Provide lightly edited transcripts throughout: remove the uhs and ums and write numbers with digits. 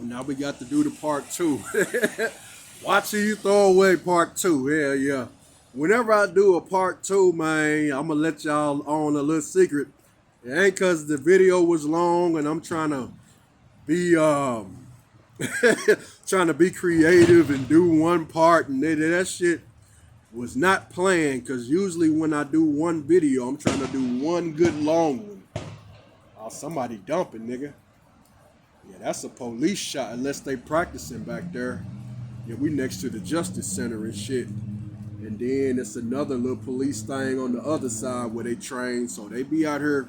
Now we got to do the part two. Watch you throw away part two. Yeah, yeah. Whenever I do a part two, man, I'm gonna let y'all on a little secret. It ain't cause the video was long and I'm trying to be trying to be creative and do one part and that shit was not planned because usually when I do one video, I'm trying to do one good long one. Oh, somebody dumping, nigga. Yeah, that's a police shot unless they practicing back there. Yeah, we next to the Justice Center and shit. And then it's another little police thing on the other side where they train. So they be out here.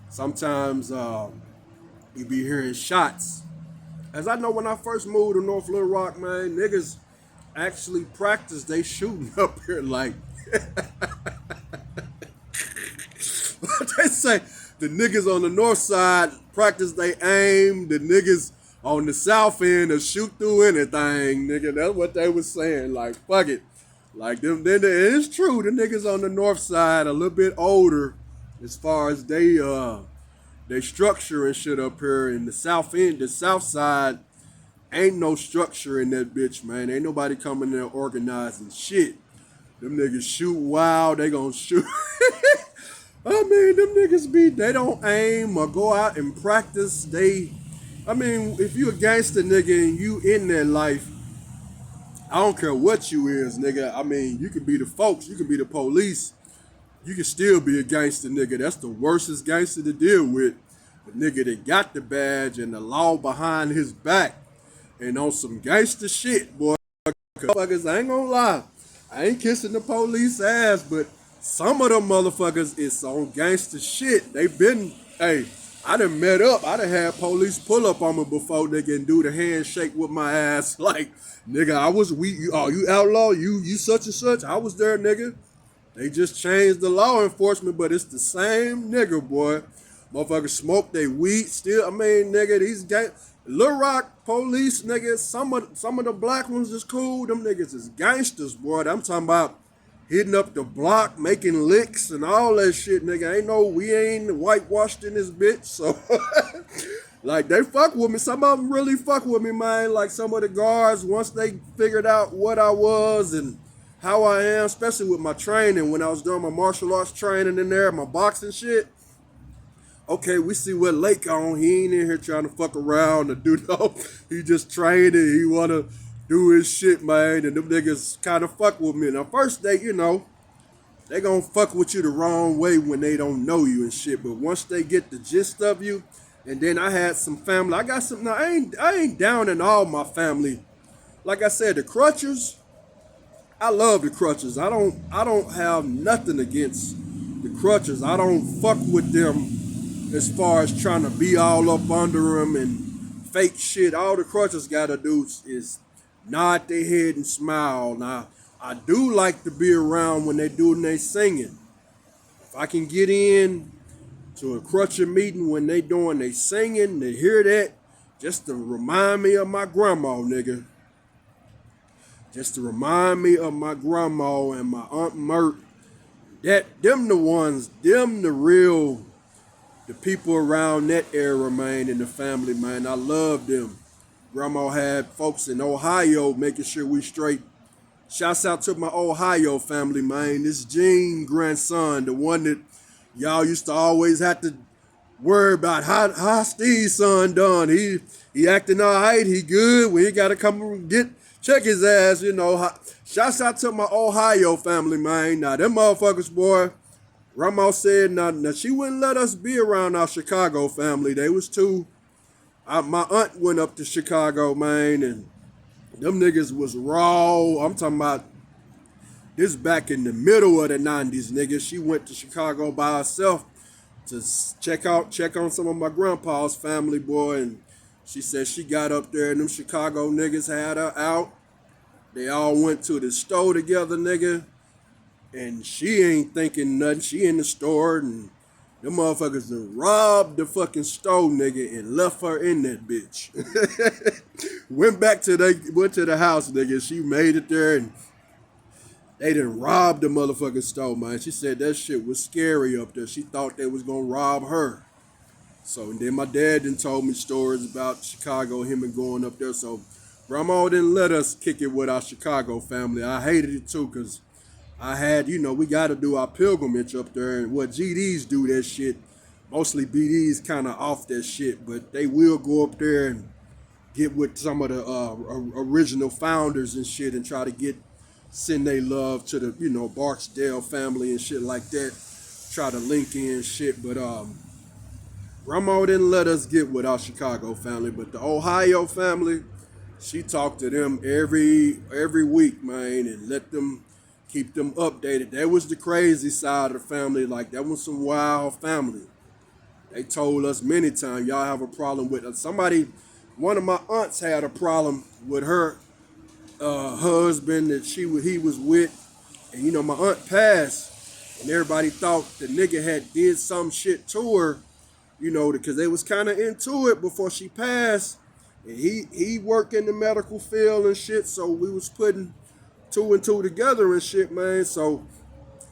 Sometimes you be hearing shots. As I know when I first moved to North Little Rock, man, niggas actually practice they shooting up here like what they say. The niggas on the north side practice they aim. The niggas on the south end will shoot through anything, nigga. That's what they was saying. Like, fuck it. Like, them, then it's true. The niggas on the north side a little bit older as far as they structure and shit up here. In the south end, the south side, ain't no structure in that bitch, man. Ain't nobody coming there organizing shit. Them niggas shoot wild. They gonna shoot. I mean, them niggas they don't aim or go out and practice. I mean, if you a gangster nigga and you in that life, I don't care what you is, nigga. I mean, you could be the folks, you could be the police, you can still be a gangster nigga. That's the worstest gangster to deal with. The nigga that got the badge and the law behind his back and on some gangster shit, boy. Motherfuckers, I ain't gonna lie. I ain't kissing the police ass, but some of them motherfuckers is on gangster shit. They been, hey, I done met up. I done had police pull up on me before they can do the handshake with my ass. Like, nigga, you outlaw, you such and such. I was there, nigga. They just changed the law enforcement, but it's the same nigga, boy. Motherfuckers smoke they weed still. I mean, nigga, these Little Rock police, nigga, some of the black ones is cool. Them niggas is gangsters, boy. I'm talking about hitting up the block, making licks and all that shit, nigga. We ain't whitewashed in this bitch, so like they fuck with me. Some of them really fuck with me, man. Like some of the guards, once they figured out what I was and how I am, especially with my training, when I was doing my martial arts training in there, my boxing shit. Okay, we see what Lake on. He ain't in here trying to fuck around or do no. He just trained and he wanna do his shit, man. And them niggas kind of fuck with me. Now, first they gonna fuck with you the wrong way when they don't know you and shit. But once they get the gist of you, and then I had some family. I got some. Now I ain't down in all my family. Like I said, the Crutchers. I love the Crutchers. I don't have nothing against the Crutchers. I don't fuck with them as far as trying to be all up under them and fake shit. All the Crutchers gotta do is nod their head and smile. Now, I do like to be around when they doing they singing. If I can get in to a Crutcher meeting when they doing they singing, to hear that, just to remind me of my grandma, nigga. Just to remind me of my grandma and my Aunt Mert. Them the people around that era, man, in the family, man. I love them. Grandma had folks in Ohio making sure we straight. Shouts out to my Ohio family, man. This Gene grandson, the one that y'all used to always have to worry about how Steve's son done. He acting all right, he good. When he got to come and check his ass, Shouts out to my Ohio family, man. Now, them motherfuckers, boy, Grandma said now she wouldn't let us be around our Chicago family. They was too. My aunt went up to Chicago, man, and them niggas was raw. I'm talking about this back in the middle of the 90s, nigga. She went to Chicago by herself to check on some of my grandpa's family, boy, and she said she got up there and them Chicago niggas had her out. They all went to the store together, nigga. And she ain't thinking nothing. She in the store and them motherfuckers done robbed the fucking store, nigga, and left her in that bitch. went to the house, nigga. She made it there and they done robbed the motherfucking store, man. She said that shit was scary up there. She thought they was gonna rob her. So and then my dad then told me stories about Chicago, him and going up there. So grandma didn't let us kick it with our Chicago family. I hated it too because I had, we got to do our pilgrimage up there. And what GDs do that shit, mostly BDs kind of off that shit, but they will go up there and get with some of the original founders and shit and try to send their love to the, Barksdale family and shit like that. Try to link in shit, but Grandma didn't let us get with our Chicago family, but the Ohio family, she talked to them every week, man, and let them keep them updated. That was the crazy side of the family. Like that was some wild family. They told us many times, y'all have a problem with us. One of my aunts had a problem with her husband that he was with, and my aunt passed, and everybody thought the nigga had did some shit to her, because they was kind of into it before she passed. And he worked in the medical field and shit, so we was putting two and two together and shit, man. So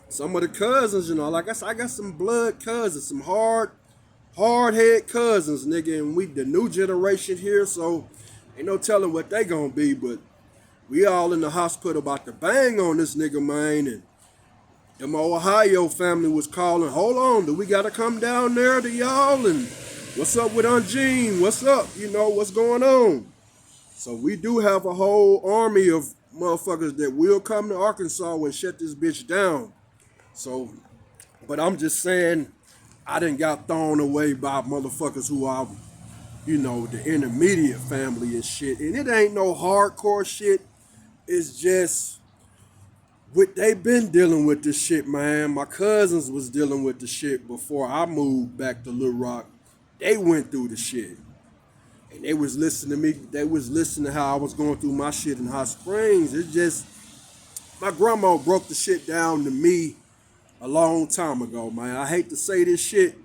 some of the cousins, like I said, I got some blood cousins, some hard head cousins, nigga, and we the new generation here, so ain't no telling what they gonna be, but we all in the hospital about to bang on this nigga, man, and them Ohio family was calling, hold on, do we gotta come down there to y'all, and what's up with Aunt Jean, what's up, what's going on? So we do have a whole army of motherfuckers that will come to Arkansas and shut this bitch down. So, but I'm just saying, I done got thrown away by motherfuckers who are, the intermediate family and shit. And it ain't no hardcore shit. It's just what they been dealing with this shit, man. My cousins was dealing with the shit before I moved back to Little Rock. They went through the shit. And they was listening to me. They was listening to how I was going through my shit in Hot Springs. It's just, my grandma broke the shit down to me a long time ago, man. I hate to say this shit.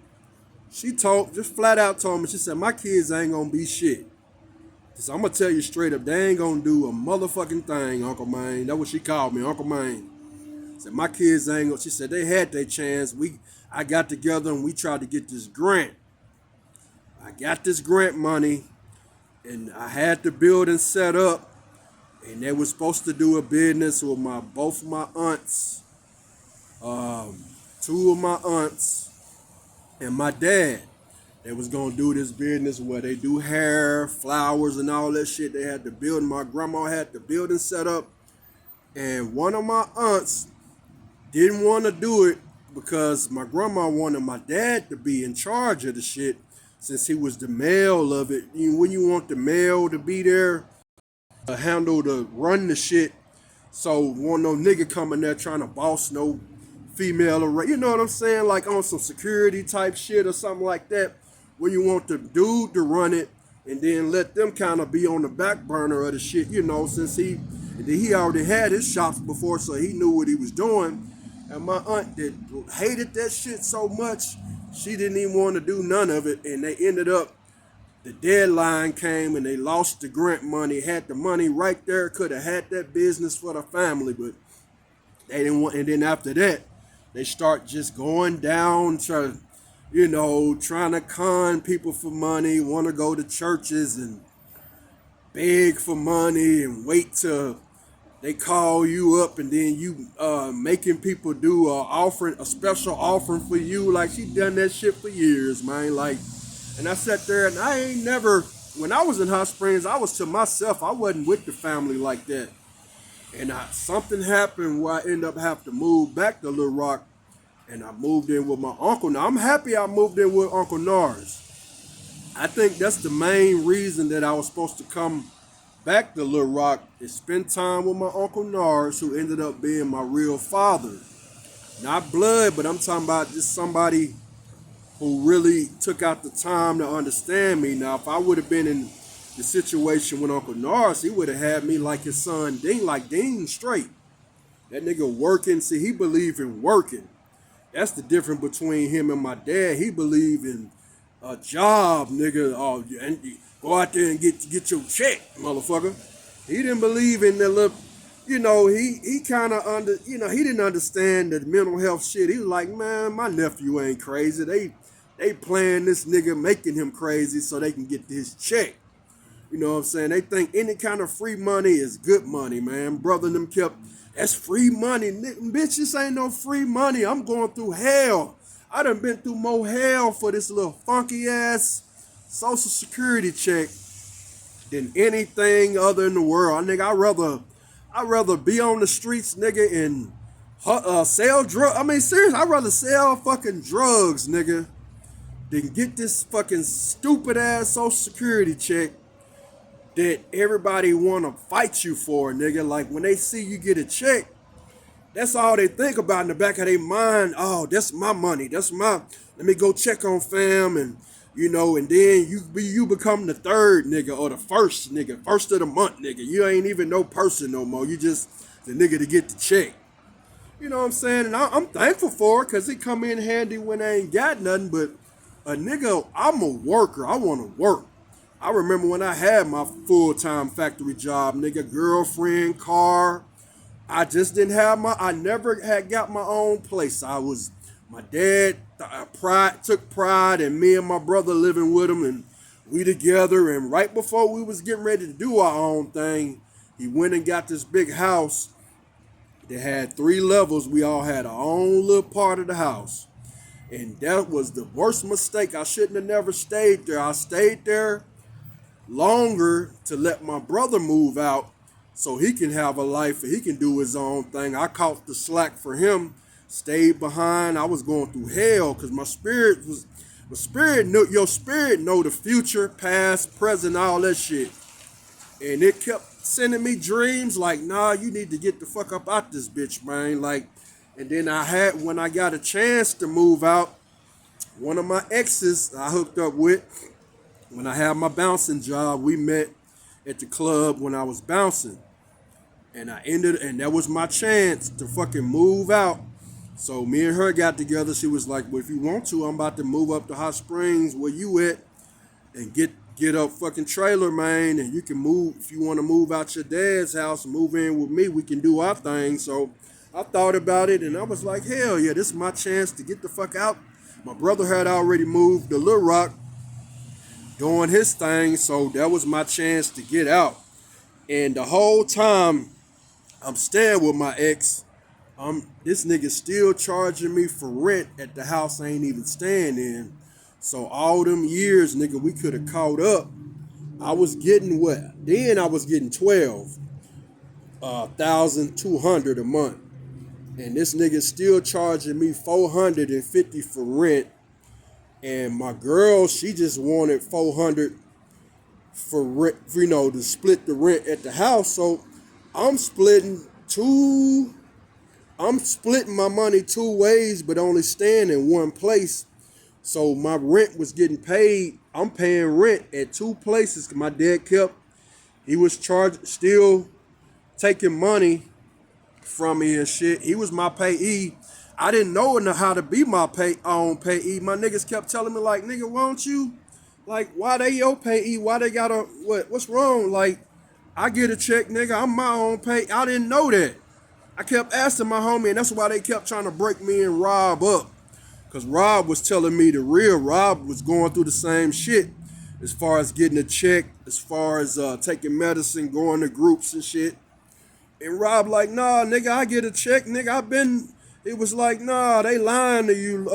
She just flat out told me, she said, my kids ain't gonna be shit. So I'm gonna tell you straight up, they ain't gonna do a motherfucking thing, Uncle Mane. That's what she called me, Uncle Mane. Said, my kids ain't gonna, she said, they had their chance. I got together and we tried to get this grant. I got this grant money and I had the building set up and they were supposed to do a business with both of my aunts, two of my aunts, and my dad. They was gonna do this business where they do hair, flowers, and all that shit. They had the building. My grandma had the building set up, and one of my aunts didn't want to do it because my grandma wanted my dad to be in charge of the shit since he was the male of it. When you want the male to be there, run the shit, so want no nigga coming there trying to boss no female array. You know what I'm saying? Like on some security type shit or something like that, where you want the dude to run it and then let them kind of be on the back burner of the shit, since he already had his shops before, so he knew what he was doing. And my aunt that hated that shit so much, she didn't even want to do none of it, and they ended up, the deadline came and they lost the grant money, had the money right there, could have had that business for the family, but they didn't want. And then after that, they start just going down to, trying to con people for money, want to go to churches and beg for money and wait till they call you up and then you making people do a special offering for you. Like she done that shit for years, man. Like, and I sat there and I ain't never, when I was in Hot Springs, I was to myself. I wasn't with the family like that. And something happened where I ended up having to move back to Little Rock, and I moved in with my uncle. Now, I'm happy I moved in with Uncle Nars. I think that's the main reason that I was supposed to come back to Little Rock, is spend time with my Uncle Nars, who ended up being my real father. Not blood, but I'm talking about just somebody who really took out the time to understand me. Now, if I would have been in the situation with Uncle Nars, he would have had me like his son Dean, like Dean straight. That nigga working, see, he believed in working. That's the difference between him and my dad. He believed in a job, nigga. And go out there and get your check, motherfucker. He didn't believe in the little, he kind of he didn't understand the mental health shit. He was like, man, my nephew ain't crazy. They playing this nigga, making him crazy so they can get his check. You know what I'm saying? They think any kind of free money is good money, man. Brother and them kept, that's free money. Bitch, this ain't no free money. I'm going through hell. I done been through more hell for this little funky ass social security check than anything other in the world. Nigga, I'd rather be on the streets, nigga, and sell drugs. I mean, seriously, I'd rather sell fucking drugs, nigga, than get this fucking stupid ass social security check that everybody wanna fight you for, nigga. Like when they see you get a check, that's all they think about in the back of their mind. Oh, that's my money. That's my. Let me go check on fam, and you know, and then you become the third nigga or the first nigga, first of the month nigga. You ain't even no person no more. You just the nigga to get the check. You know what I'm saying? And I'm thankful for it because it come in handy when I ain't got nothing. But a nigga, I'm a worker. I want to work. I remember when I had my full-time factory job, nigga, girlfriend, car. I just didn't have I never had got my own place. My dad took pride in me and my brother living with him, and we together. And right before we was getting ready to do our own thing, he went and got this big house that had 3 levels. We all had our own little part of the house. And that was the worst mistake. I shouldn't have never stayed there. I stayed there longer to let my brother move out so he can have a life and he can do his own thing. I caught the slack for him, stayed behind. I was going through hell because your spirit know the future, past, present, all that shit. And it kept sending me dreams like, nah, you need to get the fuck up out this bitch, man. Like, and then when I got a chance to move out, one of my exes I hooked up with, when I had my bouncing job, we met at the club when I was bouncing. And and that was my chance to fucking move out. So me and her got together. She was like, well, if you want to, I'm about to move up to Hot Springs where you at and get a fucking trailer, man. And you can move, if you want to move out your dad's house and move in with me, we can do our thing. So I thought about it and I was like, hell yeah, this is my chance to get the fuck out. My brother had already moved to Little Rock doing his thing, so that was my chance to get out. And the whole time I'm staying with my ex, this nigga still charging me for rent at the house I ain't even staying in. So all them years, nigga, we could have caught up. I was getting what? Then I was getting 12,200 a month. And this nigga still charging me $450 for rent. And my girl, she just wanted $400 for rent, to split the rent at the house. So I'm splitting my money 2 ways, but only staying in one place. So my rent was getting paid. I'm paying rent at 2 places. My dad he was still taking money from me and shit. He was my payee. I didn't know how to be my own payee. My niggas kept telling me like, nigga, won't you? Like, why they your payee? Why they gotta, what's wrong? Like, I get a check, nigga, I'm my own pay. I didn't know that. I kept asking my homie, and that's why they kept trying to break me and Rob up. Because Rob was telling me the real. Rob was going through the same shit as far as getting a check, as far as taking medicine, going to groups and shit. And Rob like, nah, nigga, I get a check, nigga, it was like, nah, they lying to you,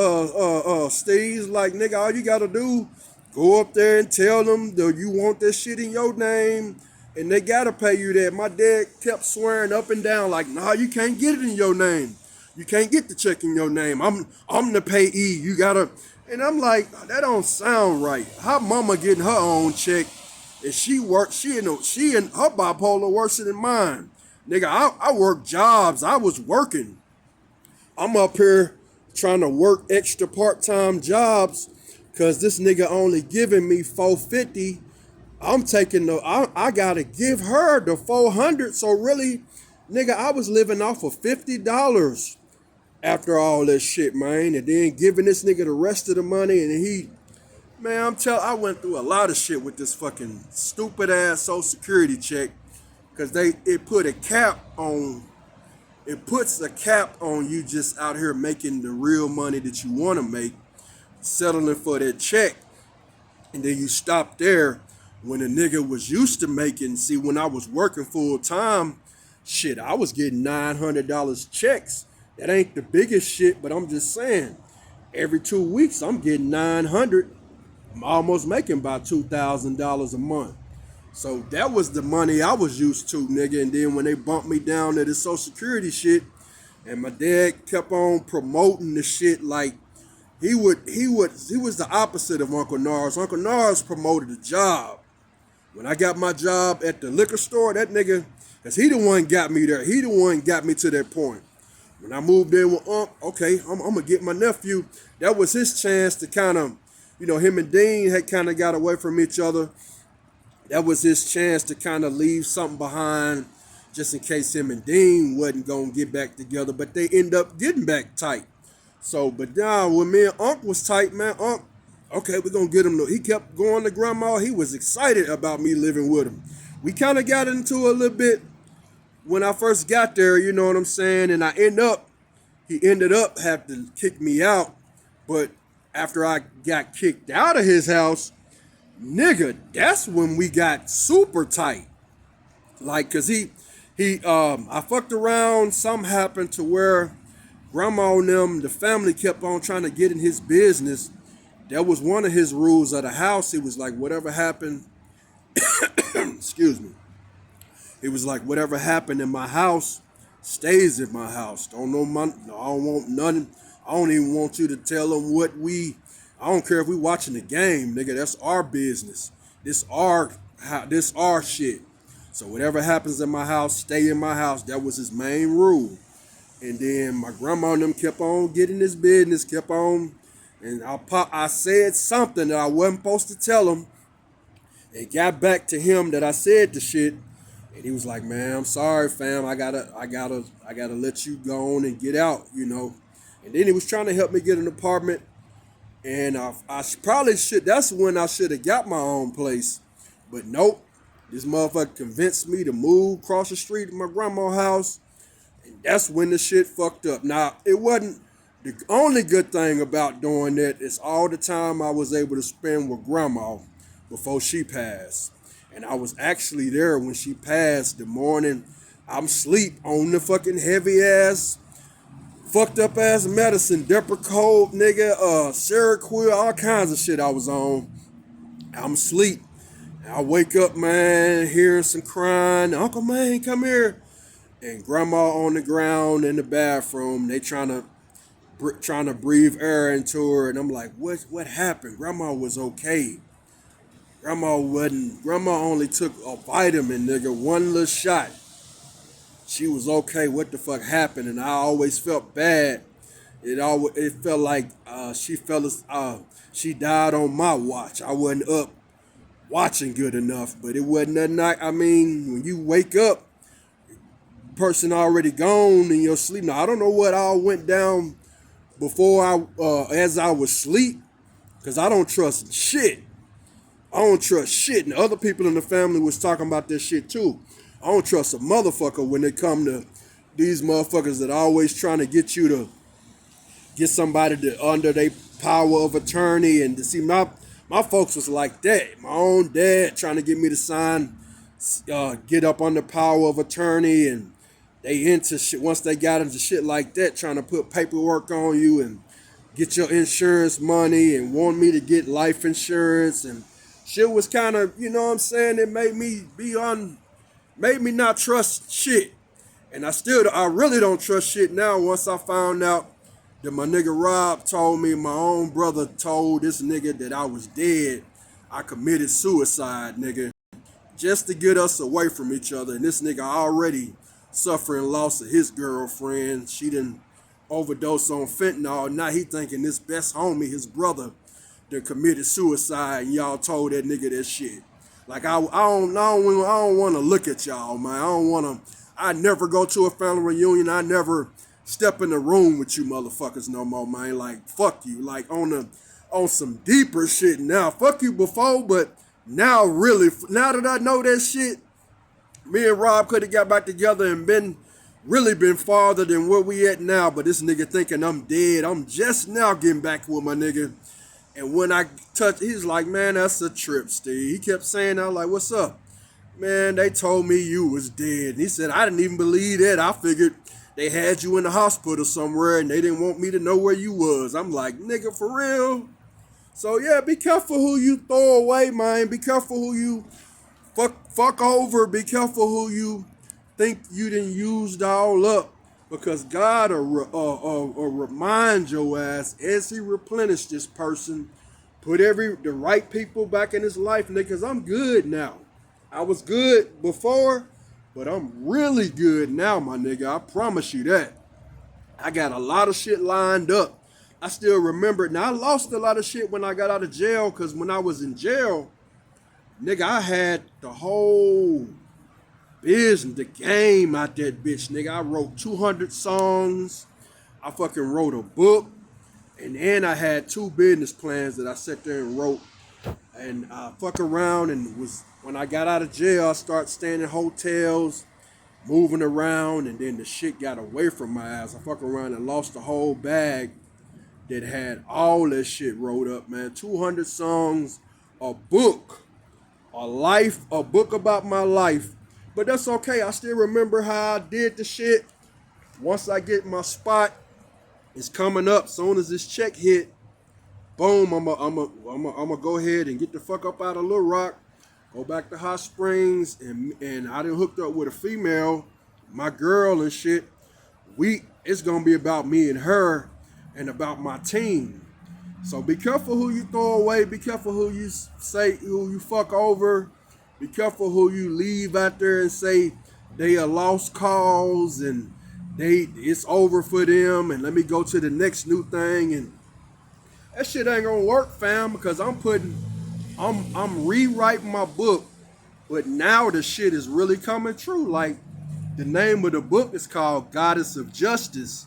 Steve. Like, nigga, all you gotta do, go up there and tell them that you want that shit in your name, and they gotta pay you that. My dad kept swearing up and down, like, nah, you can't get it in your name. You can't get the check in your name. I'm the payee. You gotta, and I'm like, that don't sound right. How mama getting her own check, and she and her bipolar worse than mine. Nigga, I work jobs. I was working. I'm up here trying to work extra part-time jobs because this nigga only giving me $450. I'm taking I gotta give her the $400. So really, nigga, I was living off of $50 after all that shit, man. And then giving this nigga the rest of the money, and I went through a lot of shit with this fucking stupid ass Social Security check because it puts a cap on you just out here making the real money that you want to make. settling for that check, and then you stop there when a nigga was used to making. See, when I was working full time, shit, I was getting $900 checks. That ain't the biggest shit, but I'm just saying, every 2 weeks I'm getting 900. I'm almost making about $2,000 a month. So that was the money I was used to, nigga. And then when they bumped me down to the Social Security shit, and my dad kept on promoting the shit like he was the opposite of Uncle Nars. Uncle Nars promoted a job. When I got my job at the liquor store, that nigga, cause he the one got me there. He the one got me to that point. When I moved in with Unc, okay, I'm gonna get my nephew. That was his chance to kind of, him and Dean had kind of got away from each other. That was his chance to kind of leave something behind just in case him and Dean wasn't going to get back together. But they end up getting back tight. So, but now when me and Unc was tight, man, Unc, okay, we're going to get him. He kept going to grandma. He was excited about me living with him. We kind of got into a little bit when I first got there, you know what I'm saying? And he ended up having to kick me out. But after I got kicked out of his house, nigga, that's when we got super tight. Like, cause I fucked around. Something happened to where grandma and them, the family kept on trying to get in his business. That was one of his rules of the house. It was like, whatever happened, excuse me. It was like, whatever happened in my house stays in my house. I don't want nothing. I don't even want you to tell them I don't care if we watching the game, nigga. That's our business. This our shit. So whatever happens in my house, stay in my house. That was his main rule. And then my grandma and them kept on getting his business, kept on. And I said something that I wasn't supposed to tell him. And got back to him that I said the shit. And he was like, man, I'm sorry, fam. I gotta let you go on and get out, And then he was trying to help me get an apartment. And I probably should, that's when I should have got my own place. But nope, this motherfucker convinced me to move across the street to my grandma's house. And that's when the shit fucked up. Now, it wasn't the only good thing about doing that is all the time I was able to spend with grandma before she passed. And I was actually there when she passed the morning. I'm asleep on the fucking heavy ass fucked up ass medicine, Depakote, nigga, Seroquel, all kinds of shit I was on. I'm asleep. I wake up, man, hearing some crying. Uncle, man, come here. And grandma on the ground in the bathroom. They trying to breathe air into her. And I'm like, what happened? Grandma was okay. Grandma only took a vitamin, nigga, one little shot. She was okay. What the fuck happened? And I always felt bad. It felt like she died on my watch. I wasn't up watching good enough, but it wasn't nothing. When you wake up, person already gone in your sleep. Now I don't know what all went down before as I was asleep, because I don't trust shit. And other people in the family was talking about this shit too. I don't trust a motherfucker when it come to these motherfuckers that always trying to get you to get somebody under their power of attorney. And to see my folks was like that. My own dad trying to get me to sign, get up under power of attorney, and they into shit. Once they got into shit like that, trying to put paperwork on you and get your insurance money and want me to get life insurance, and shit was kind of, it made me not trust shit. And I really don't trust shit now once I found out that my nigga Rob told me, my own brother told this nigga that I was dead. I committed suicide, nigga, just to get us away from each other. And this nigga already suffering loss of his girlfriend. She done overdosed on fentanyl. Now he thinking this best homie, his brother, that committed suicide, and y'all told that nigga that shit. Like, I don't want to look at y'all, man. I never go to a family reunion. I never step in the room with you motherfuckers no more, man. Like, fuck you. Like, on some deeper shit now. Fuck you before, but now that I know that shit, me and Rob could have got back together and been farther than where we at now. But this nigga thinking I'm dead. I'm just now getting back with my nigga. And when I touched, he's like, man, that's a trip, Steve. He kept saying, I was like, what's up? Man, they told me you was dead. And he said, I didn't even believe that. I figured they had you in the hospital somewhere and they didn't want me to know where you was. I'm like, nigga, for real? So yeah, be careful who you throw away, man. Be careful who you fuck over. Be careful who you think you done used all up. Because God will remind your ass as he replenish this person, put the right people back in his life, nigga, because I'm good now. I was good before, but I'm really good now, my nigga. I promise you that. I got a lot of shit lined up. I still remember it. Now, I lost a lot of shit when I got out of jail, because when I was in jail, nigga, I had the whole business, the game out that bitch, nigga. I wrote 200 songs. I fucking wrote a book. And then I had 2 business plans that I sat there and wrote. And I fuck around and when I got out of jail, I started staying in hotels, moving around, and then the shit got away from my ass. I fuck around and lost the whole bag that had all that shit wrote up, man. 200 songs, a book, a book about my life. But that's okay. I still remember how I did the shit. Once I get my spot, it's coming up. Soon as this check hit, boom, I'm a go ahead and get the fuck up out of Little Rock, go back to Hot Springs, and I done hooked up with a female, my girl and shit. It's gonna be about me and her and about my team. So be careful who you throw away. Be careful who you fuck over. Be careful who you leave out there and say they are lost cause and it's over for them and let me go to the next new thing. And that shit ain't gonna work, fam, because I'm rewriting my book, but now the shit is really coming true. Like, the name of the book is called Goddess of Justice,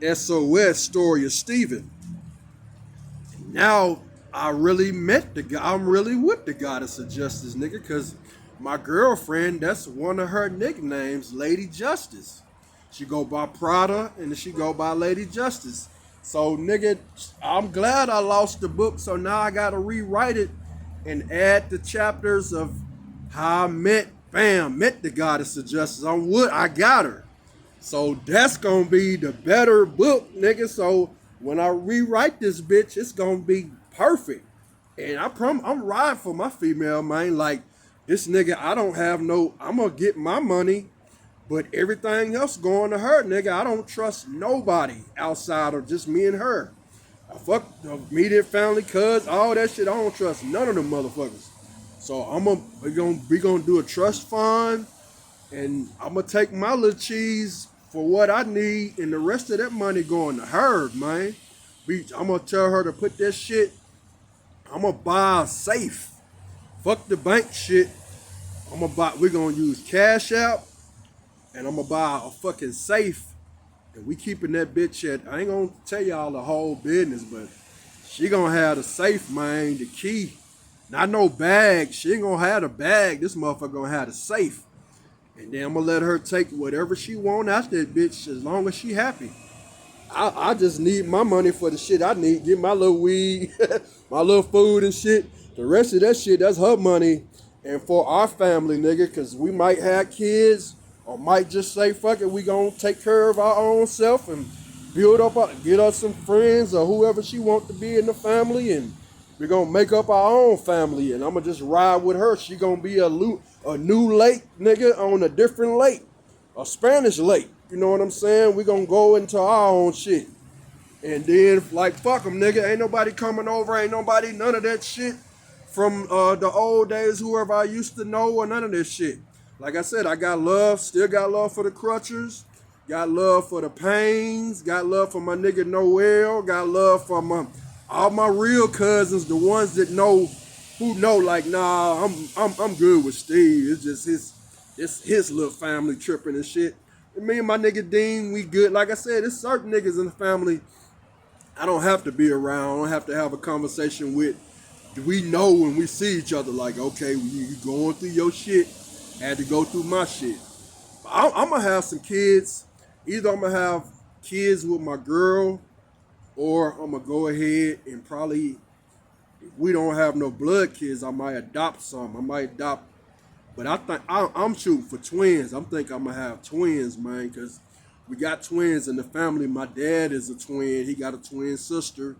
SOS, Story of Stephen. Now I'm really with the Goddess of Justice, nigga, because my girlfriend, that's one of her nicknames, Lady Justice. She go by Prada and she go by Lady Justice. So, nigga, I'm glad I lost the book, so now I gotta rewrite it and add the chapters of how I met the Goddess of Justice. I got her. So that's gonna be the better book, nigga. So when I rewrite this bitch, it's gonna be perfect. And I'm riding for my female, man. Like, this nigga, I'm gonna get my money, but everything else going to her, nigga. I don't trust nobody outside of just me and her. I fuck the immediate family, cuz, all that shit. I don't trust none of them motherfuckers. So we gonna do a trust fund, and I'm gonna take my little cheese for what I need, and the rest of that money going to her, man. I'm gonna tell her to put that shit. I'm gonna buy a safe. Fuck the bank shit. We're gonna use Cash App, and I'm gonna buy a fucking safe, and we keeping that bitch at, I ain't gonna tell y'all the whole business, but she gonna have the safe, man, the key. Not no bag. She ain't gonna have the bag. This motherfucker gonna have the safe. And then I'm gonna let her take whatever she want out that bitch as long as she happy. I just need my money for the shit I need. Get my little weed, my little food and shit. The rest of that shit, that's her money. And for our family, nigga, because we might have kids or might just say, fuck it, we gonna take care of our own self and get us some friends or whoever she want to be in the family, and we're gonna make up our own family, and I'm gonna just ride with her. She gonna be a new lake, nigga, on a different lake, a Spanish lake. You know what I'm saying? We gonna go into our own shit. And then, like, fuck them, nigga. Ain't nobody coming over. Ain't nobody, none of that shit from the old days, whoever I used to know, or none of this shit. Like I said, I got love, still got love for the Crutchers, got love for the Pains, got love for my nigga Noel, got love for all my real cousins, the ones that know, who know, like, nah, I'm good with Steve. It's just his little family tripping and shit. And me and my nigga Dean, we good. Like I said, there's certain niggas in the family I don't have to be around. I don't have to have a conversation with. We know when we see each other, like, okay, you going through your shit, had to go through my shit. I'm going to have some kids. Either I'm going to have kids with my girl, or I'm going to go ahead and probably If we don't have no blood kids, I might adopt some. I might adopt, but I think I'm shooting for twins. I'm think I'm gonna have twins, man, because we got twins in the family. My dad is a twin. He got a twin sister.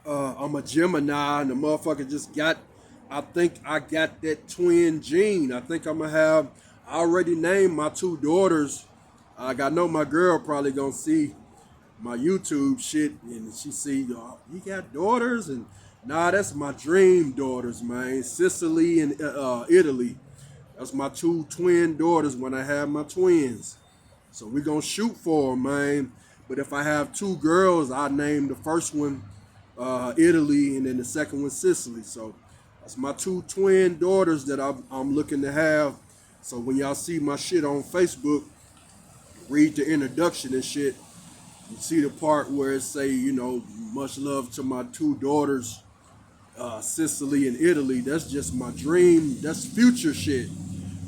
I'm a Gemini, and the motherfucker just got. I think I got that twin gene. I think I'm gonna have. I already named my two daughters. I know my girl probably gonna see my YouTube shit, and she see, you got daughters, and nah, that's my dream daughters, man. Sicily and Italy. That's my two twin daughters when I have my twins. So we gonna shoot for them, man. But if I have two girls, I name the first one Italy, and then the second one Sicily. So that's my two twin daughters that I'm looking to have. So when y'all see my shit on Facebook, read the introduction and shit. You see the part where it say, much love to my two daughters, Sicily and Italy. That's just my dream. That's future shit.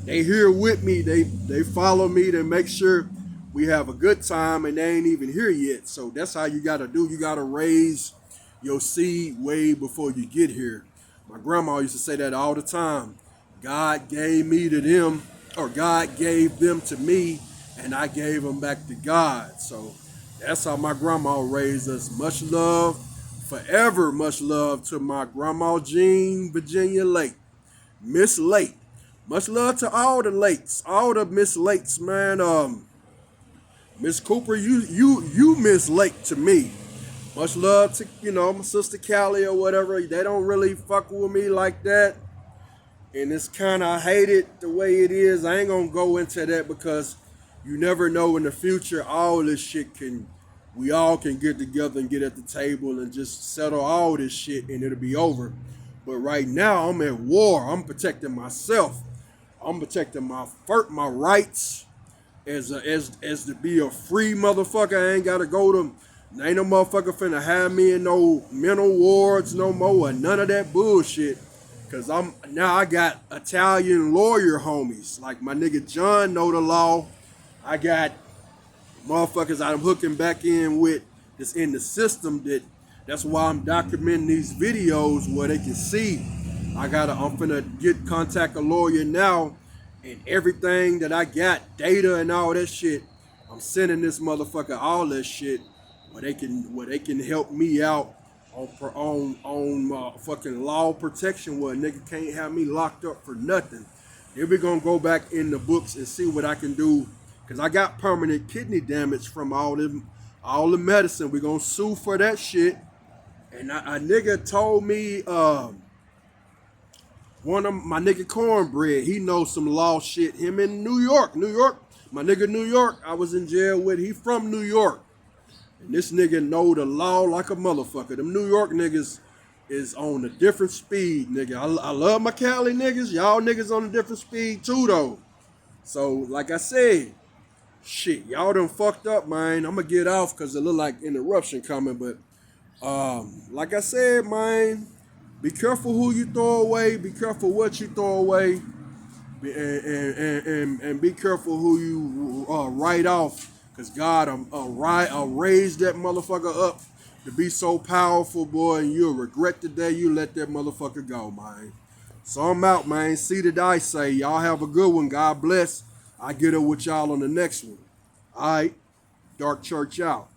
They here with me. They follow me. They make sure we have a good time, and they ain't even here yet. So that's how you gotta do. You gotta raise your seed way before you get here. My grandma used to say that all the time. God gave me to them, or God gave them to me, and I gave them back to God. So that's how my grandma raised us. Much love, forever much love to my grandma Jean Virginia Lake, Miss Lake. Much love to all the Lakes, all the Miss Lakes, man. Miss Cooper, you Miss Lake to me. Much love to my sister Callie or whatever. They don't really fuck with me like that, and it's kind of, I hate it the way it is. I ain't gonna go into that because you never know in the future. All this shit we all can get together and get at the table and just settle all this shit, and it'll be over. But right now I'm at war. I'm protecting myself. I'm protecting my rights as to be a free motherfucker. I ain't gotta go to. Ain't no motherfucker finna have me in no mental wards no more, or none of that bullshit. Cause I got Italian lawyer homies. Like my nigga John know the law. I got motherfuckers I'm hooking back in with that's in the system. That's why I'm documenting these videos where they can see. I'm finna contact a lawyer now, and everything that I got, data and all that shit, I'm sending this motherfucker all that shit where they can help me out on fucking law protection, where a nigga can't have me locked up for nothing. Then we gonna go back in the books and see what I can do, cause I got permanent kidney damage from all the medicine. We gonna sue for that shit. And a nigga told me, one of my nigga Cornbread, he knows some law shit. Him in New York, my nigga New York, I was in jail with. He from New York. And this nigga know the law like a motherfucker. Them New York niggas is on a different speed, nigga. I love my Cali niggas. Y'all niggas on a different speed too, though. So, like I said, shit, y'all done fucked up, man. I'm gonna get off because it look like interruption coming. But, like I said, man, be careful who you throw away. Be careful what you throw away. And be careful who you write off. Because God will raise that motherfucker up to be so powerful, boy, and you'll regret the day you let that motherfucker go, man. So I'm out, man. See the dice say. Y'all have a good one. God bless. I get it with y'all on the next one. All right. Dark Church out.